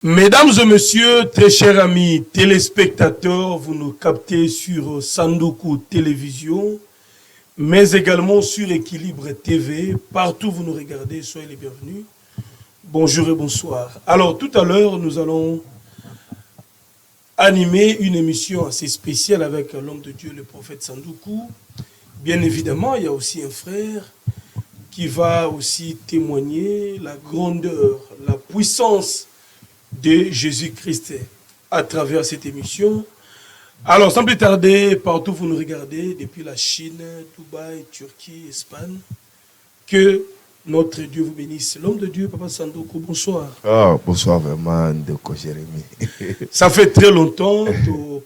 Mesdames et messieurs, très chers amis téléspectateurs, vous nous captez sur Sandoku Télévision, mais également sur Équilibre TV. Partout où vous nous regardez, soyez les bienvenus. Bonjour et bonsoir. Alors, tout à l'heure, nous allons animer une émission assez spéciale avec l'homme de Dieu, le prophète Sandoku. Bien évidemment, il y a aussi un frère qui va aussi témoigner la grandeur, la puissance de Jésus-Christ à travers cette émission. Alors, sans plus tarder, partout où vous nous regardez, depuis la Chine, Dubaï, Turquie, Espagne, que notre Dieu vous bénisse. L'homme de Dieu, Papa Sandoku, bonsoir. Oh, bonsoir vraiment, Ndeko Jérémy. Ça fait très longtemps de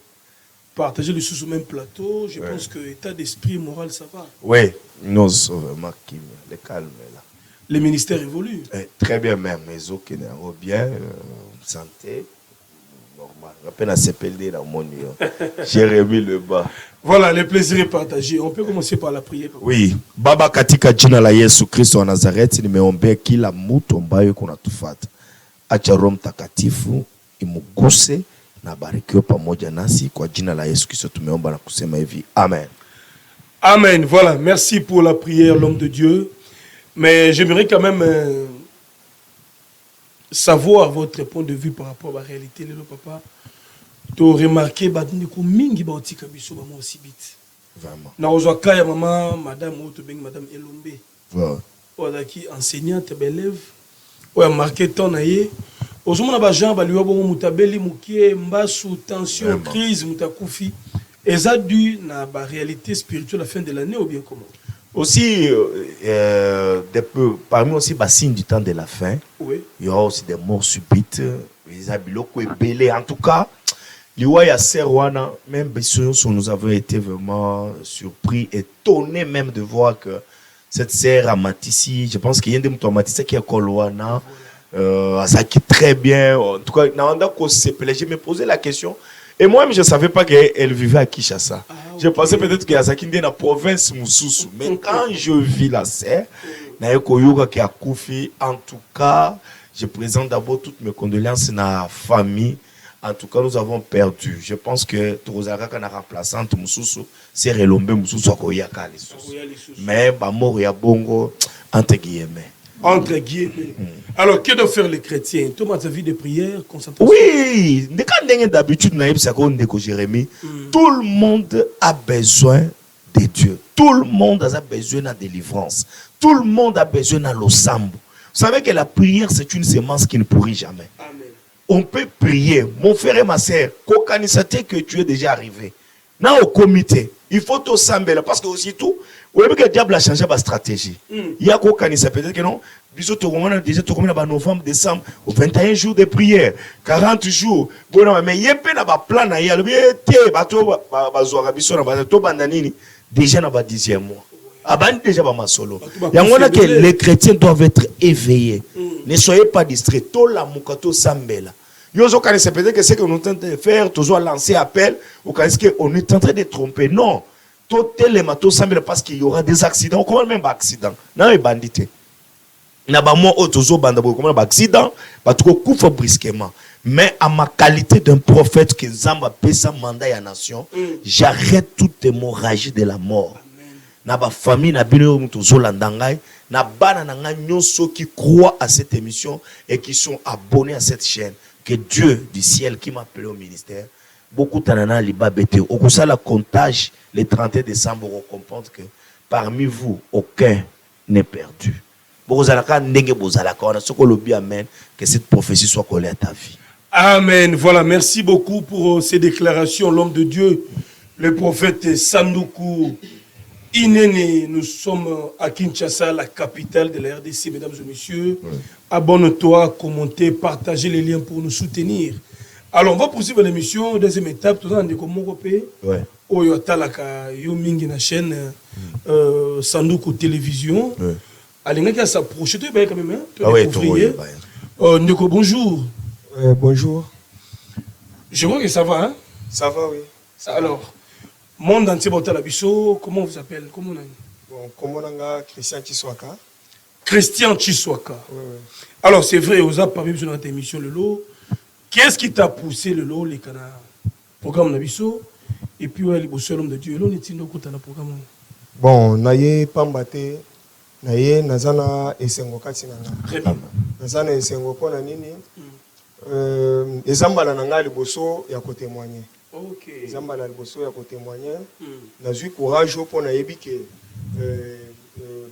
partager le sous même plateau. Je pense que l'état d'esprit moral, ça va. Oui, nous sommes vraiment le calme là. Les ministères évoluent. Très bien même, mais aucun bien, santé, normal. À peine à s'épeler dans mon lieu. Jérémy le bas. Voilà, le plaisir est partagé. On peut commencer par la prière. Oui, Baba katika jina la Yesu Kristo wa Nazareti, nimeombea kila mtu ambaye kuna tufata. Acha Roho Mtakatifu imuguse na barikiwe pamoja nasi kwa jina la Yesu Kristo tumeomba na kusema hivi. Amen. Amen. Voilà, merci pour la prière, l'homme de Dieu. Mais j'aimerais quand même savoir votre point de vue par rapport à la réalité. Le papa, tu as remarqué que mingi ba otika biso ba mo sibit. Vraiment. Na ozwaka ya maman, madame madame Elombe. Ouais. Ozaki enseignante bélève. Ouais, marqué ton aye. Ozomona ba Jean ba liwa bo mutabeli mukie mbasu tension Vraiment. Crise mutakufi. Eza dû na ba réalité spirituelle à la fin de l'année ou bien comment? Aussi, parmi aussi les signes du temps de la fin, oui. Il y aura aussi des morts subites, les habiloko et belés. En tout cas, même nous avons été vraiment surpris, étonnés même de voir que cette sœur à Matissi, je pense qu'il y a des gens qui ont Kolwana, qui très bien. En tout cas, je me posais la question. Et moi-même, je ne savais pas qu'elle vivait à Kinshasa. Je pensais peut-être qu'il y a dans la province Moussoussou. Mais quand je vis la sœur, en tout cas, je présente d'abord toutes mes condoléances à la famille. En tout cas, nous avons perdu. Je pense que Torozaka kana remplaçante Moussoussou, c'est Relombe Moussoussou à Koyaka. Mais mort ya bongo entre guillemets. Entre guillemets. Alors, que doivent faire les chrétiens? Thomas, ta vie de prière, concentration. Oui, d'habitude, Jérémy, tout le monde a besoin de Dieu. Tout le monde a besoin de délivrance. Tout le monde a besoin de l'ossambo. Vous savez que la prière, c'est une semence qui ne pourrit jamais. Amen. On peut prier. Mon frère et ma soeur, que tu es déjà arrivé. Dans au comité, il faut tout sambela parce que aussitôt, vous voyez que le diable a changé sa stratégie. Il y a qu'aucun peut-être que non. Bisous, déjà en novembre, décembre, 21 jours de prière, 40 jours. Bon, mais il y a un plan, il y a déjà dans le 10e mois. Déjà dans solo. Il y a que les chrétiens doivent être éveillés. Ne soyez pas distraits. Tout la mukato sambela. Yozo kanise peut-être que c'est que nous tentons de faire, toujours lancer appel, ou kanise que on est en train de tromper. Non. Tout les matos sambela parce qu'il y aura des accidents. Comment même accident? Non, les bandits. Na ba mo otozo banda bo comme accident, ba tuko kufa brusquement. Mais à ma qualité d'un prophète que Zamba pesa mandat ya nation, j'arrête toute hémorragie de la mort. Na ba famille na bino mutozo landangai, na bana na nyonso qui croient à cette émission et qui sont abonnés à cette chaîne. Que Dieu du ciel qui m'a appelé au ministère, beaucoup tanana liba bete. Au cours la comptage le 31 décembre, on comprend que parmi vous aucun n'est perdu. Que cette prophétie soit collée à ta vie. Amen. Voilà, merci beaucoup pour ces déclarations. L'homme de Dieu, le prophète Sandoku Inene. Nous sommes à Kinshasa, la capitale de la RDC, mesdames et messieurs. Oui. Abonne-toi, commentez, partagez les liens pour nous soutenir. Alors, on va poursuivre l'émission. Deuxième étape, tout le monde est comme on peut. Oui. Oyo Talaka, Yomingi, la chaîne Sandoku Télévision. Oui. Allez, qui s'approche, tu es quand même, hein? Ah oui, Ndeko, bonjour. Bonjour. Je vois que ça va, hein? Ça va, oui. Alors, monde entier, comment on vous appelle? Comment on a... Bon, comment on a Christian Chiswaka. Christian Chiswaka. Oui, oui. Alors, c'est vrai, vous avez parlé de notre émission, le lot. Qu'est-ce qui t'a poussé le lot, les canards? Programme Nabiso, et puis ouais, les beaux l'homme de Dieu. L'on est dans le programme. Bon, naye pambate, naye nazana esengo kati nanga. Très bien. Nazana esengo pona nini? Ezambala nanga liboso ya ko témoigner. Ok. Ezambala liboso ya ko témoigner. Nazui courage pona yebike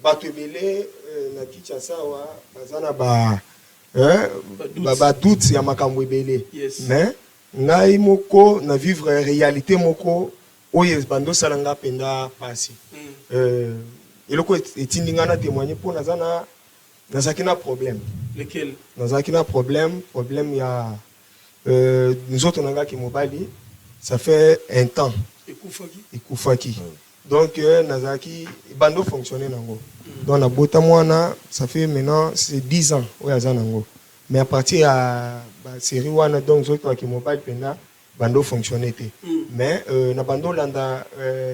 bato ebele na Kinshasa wa bazana ba doute ya makambo ebele. Mais ngai moko na vivre réalité moko oyo bando salanga penda pasi. Eloko etindi nga na témoigner pour nazana nazaki na problème. Lequel? Nazaki na problème ya nous autres nanga ki mobali ça fait un temps. Ekufaki. Donc nazaki bando fonctionner nango. Donc na bota mwana ça fait maintenant c'est 10 ans oyo azanango. Mais à partir à la série wana donc autres qui mobile penda bando fonctionner té. Mais na bando landa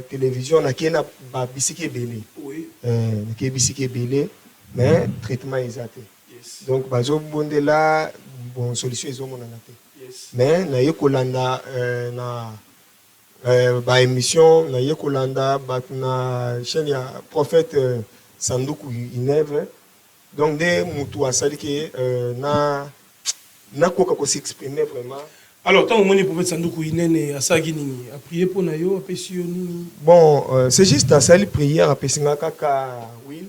télévision na kena ba bisiki belé. Oui. Na ke bisiki belé mais traitement exact. Yes. Donc bazo bondela bon solution ezo mona na té. Yes. Mais na yekolanda na ba émission na yekolanda ba na chaîne ya prophète Sanduku Inève. Donc des mutu asali ke na koka ko s'exprimer vraiment. Alors tant que prophète Sanduku Inène asagi nini a prier pour na yo apesi yo nini? Bon c'est juste asali prière apesinga kaka will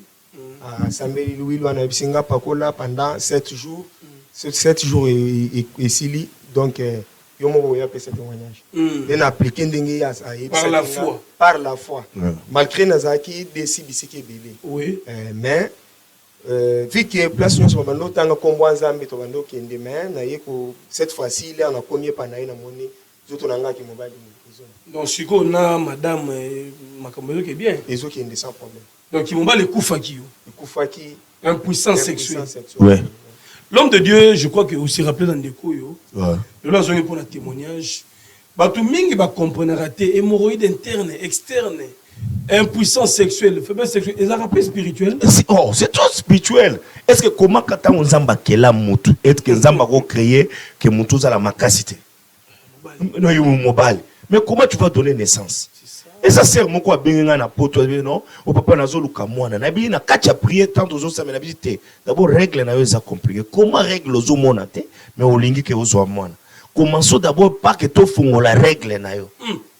asambeli will wana bisinga pakola pendant 7 jours. 7 jours et sili donc yo mo ya pesa témoignage. Den appliquer ndenge ya par la foi. Malgré nazaki desi bisiki belé. Oui. Mais vu que place nous sommes dans tanga kombo nzambe to bando kende mais na yeko cette fois-ci là on a commis pa na moni zoto nanga ki mobile. Donc siko na madame makambo ke bien ezo ki ende sans problème. Donc il m'a le kufaki yo. Kufaki impuissance sexuelle. Ouais. L'homme de Dieu, je crois que aussi rappelé dans des coups yo. Ouais. Le là pour le témoignage. Batu mingi ba comprendre raté hémorroïde interne externe. Impuissance sexuelle, faiblesse sexuelle, et ça rappelle spirituel. Oh, c'est tout spirituel. Est-ce que comment quand on zamba kela mutu, est-ce que zamba ko créer que mutu za la makasité? Non, yo mobile. Mais comment tu vas donner naissance? Et ça sert mon quoi benga na poto non, au papa na zo luka mwana. Na bi na kacha prier tant aux autres na bisité. D'abord règle na yo za compliqué. Comment règle aux mona te, mais au lingi ke ozo mwana. Commençons d'abord par que to fungo la règle na yo.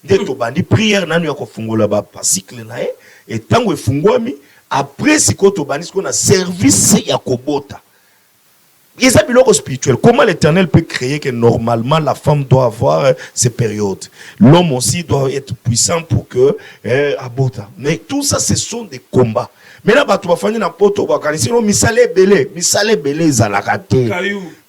Dès to bandi prière nanu ya ko fungola ba cycle na ye et tango efungwami après siko to bandi siko na service ya kobota. Il y a biloko spirituel. Comment l'Éternel peut créer que normalement la femme doit avoir ces périodes. L'homme aussi doit être puissant pour que abota. Mais tout ça ce sont des combats. Mais là tu vas faire na poto ba kanisi misale belé zalakate.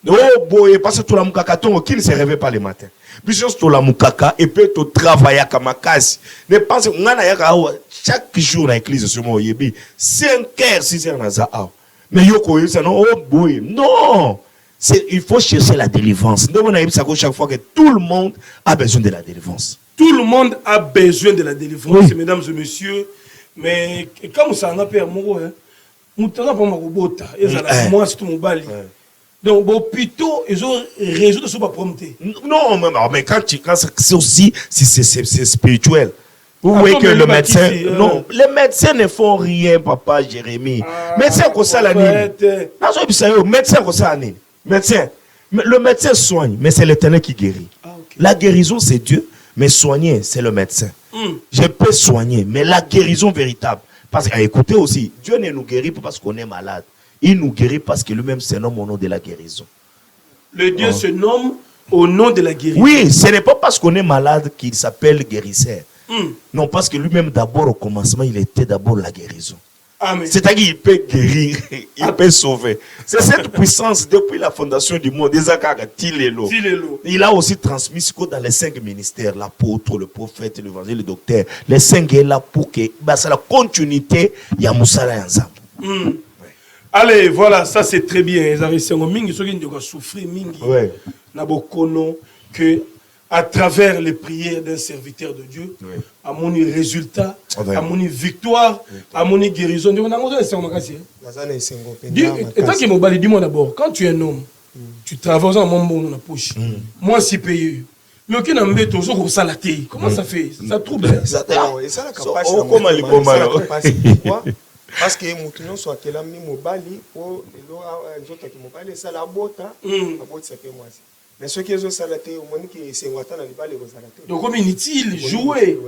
Oh boy, parce que tout la mukakaton qui ne se réveille pas le matin. Puisque tout la mukaka et peut te travailler comme makasi. Ne pense ngana yaka chaque jour dans l'église sur moi yebi 5h 6h na za. Mais yoko ça non oh boy. Non. Il faut chercher la délivrance. Chaque fois que tout le monde a besoin de la délivrance. Tout le monde a besoin de la délivrance, oui. Mesdames et messieurs. Mais comme ça on a peur amoureux hein. Mutanga pas makobota, ezala moi c'est tout mon bali. Donc, bon, plutôt, ils ont raison de se prompter. Non, mais quand c'est aussi, c'est spirituel. Vous voyez que le médecin, non, les médecins ne font rien, papa Jérémie. Médecin, comme ça, la nuit. Médecin, comme ça, la nuit. Médecin. Le médecin soigne, mais c'est l'Éternel qui guérit. La guérison, c'est Dieu, mais soigner, c'est le médecin. Je peux soigner, mais la guérison véritable. Parce que, écoutez aussi, Dieu ne nous guérit pas parce qu'on est malade. Il nous guérit parce que lui-même se nomme au nom de la guérison. Le Dieu se nomme au nom de la guérison. Oui, ce n'est pas parce qu'on est malade qu'il s'appelle guérisseur. Non, parce que lui-même d'abord au commencement, il était d'abord la guérison. C'est-à-dire qu'il peut guérir, il peut sauver. C'est cette puissance depuis la fondation du monde. Il a aussi transmis ce dans les 5 ministères, l'apôtre, le prophète, l'évangile, le docteur. Les 5 est là pour que c'est la continuité, il y a Moussala et Nzambe. Allez, voilà, ça c'est très bien. Ils avaient souffrir que à travers les prières d'un serviteur de Dieu, à mon résultat, à mon victoire, à mon guérison. Dis-moi d'abord, quand tu es un homme, Tu travailles en mon bon dans la poche. Moi, c'est payé. Mais aucun n'embête toujours comme ça la télé. Comment ça fait? Ça trouble. Et ça, la capacité. Pourquoi? Parce que mon soit qu'elle a mis mon bali pour les autres qui m'ont parlé, ça la botte, la botte ça fait moi. Mais ceux qui ont salaté, au moins qui c'est Watan à l'ibali, ils ont salaté. Donc, comme inutile, jouer.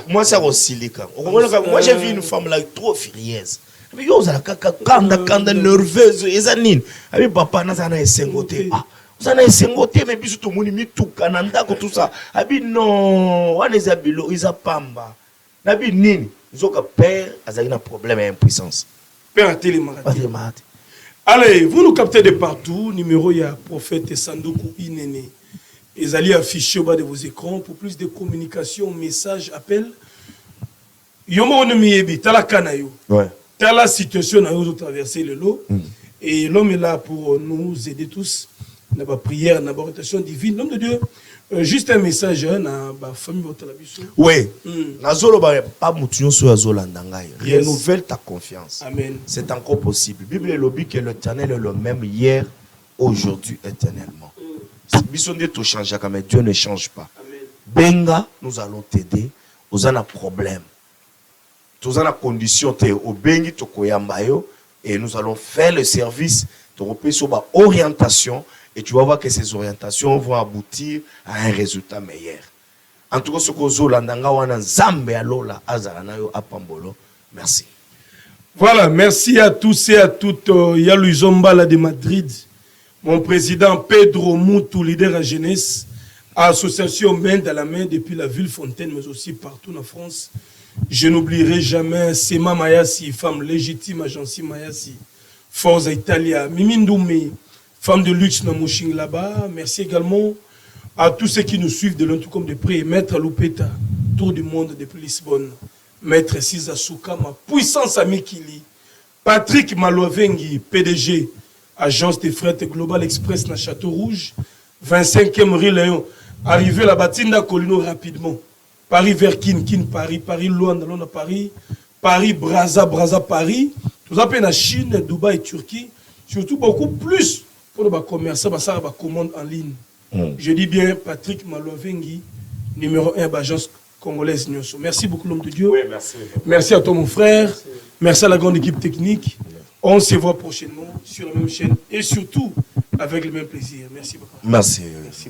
Moi, c'est aussi les cas. Moi, j'ai vu une femme là trop furieuse. Mais yo, ça la kanda nerveuse, ezanine. Abi papa na sana esengote. Ah, ça na esengote mais biso to moni mituka na ndako tout ça. Abi non, wana ezabilo, izapamba. Nabi nini? Zoka père azali na problème et impuissance. Père a télémarade. Allez, vous nous captez de partout. Numéro, il y a prophète Sandoku Inene. Ils allaient afficher au bas de vos écrans pour plus de communication, messages, appels. Yomo ne miyebi, tala kanayo. Ouais. Tala situation à nous traverser le lot. Et l'homme est là pour nous aider tous. Dans la prière, dans la orientation divine. L'homme de Dieu, juste un message dans la famille de la Bisso. Oui. Nazolo pas moutinho sur Azolandangai. Renouvelle ta confiance. Amen. C'est encore possible. Bible lobby que l'Éternel est le même hier, aujourd'hui, éternellement. Bisonde tout change, mais Dieu ne change pas. Amen. Benga, nous allons t'aider. Nous avons un problème. Nous avons une condition, au bengi, to koyambayo, et nous allons faire le service, te repérer sur ma orientation, et tu vas voir que ces orientations vont aboutir à un résultat meilleur. En tout cas, ce que Zolandanga wana Zambe alola azaranayo apambolo. Merci. Voilà, merci à tous et à toutes. Yalou Zombala de Madrid, mon président Pedro Moutou, leader à jeunesse, association main dans la main depuis la ville Fontaine, mais aussi partout en France. Je n'oublierai jamais Sema Mayasi, femme légitime, Agency Mayasi, Forza Italia, Mimindoumé, femme de luxe dans Mouching là-bas. Merci également à tous ceux qui nous suivent de loin, tout comme de près. Maître Loupeta, tour du monde depuis Lisbonne. Maître Siza Souka, ma puissance amie Kili. Patrick Malovengi, PDG, agence de fret Global Express dans Château Rouge. 25e rue Léon. Arrivé là-bas, Tinda Colino rapidement. Paris vers Kin, Paris, Paris, Luanda, Luanda, Paris, Paris, Brazza, Paris. Tout ça, en Chine, Dubaï, Turquie. Surtout beaucoup plus pour les commerçants, ça va commande en ligne. Je dis bien Patrick Malovengi, numéro 1 agence congolaise Nyonso. Merci beaucoup l'homme de Dieu. Oui, merci. Merci à toi mon frère. Merci à la grande équipe technique. On se voit prochainement sur la même chaîne et surtout avec le même plaisir. Merci beaucoup. Merci. Merci.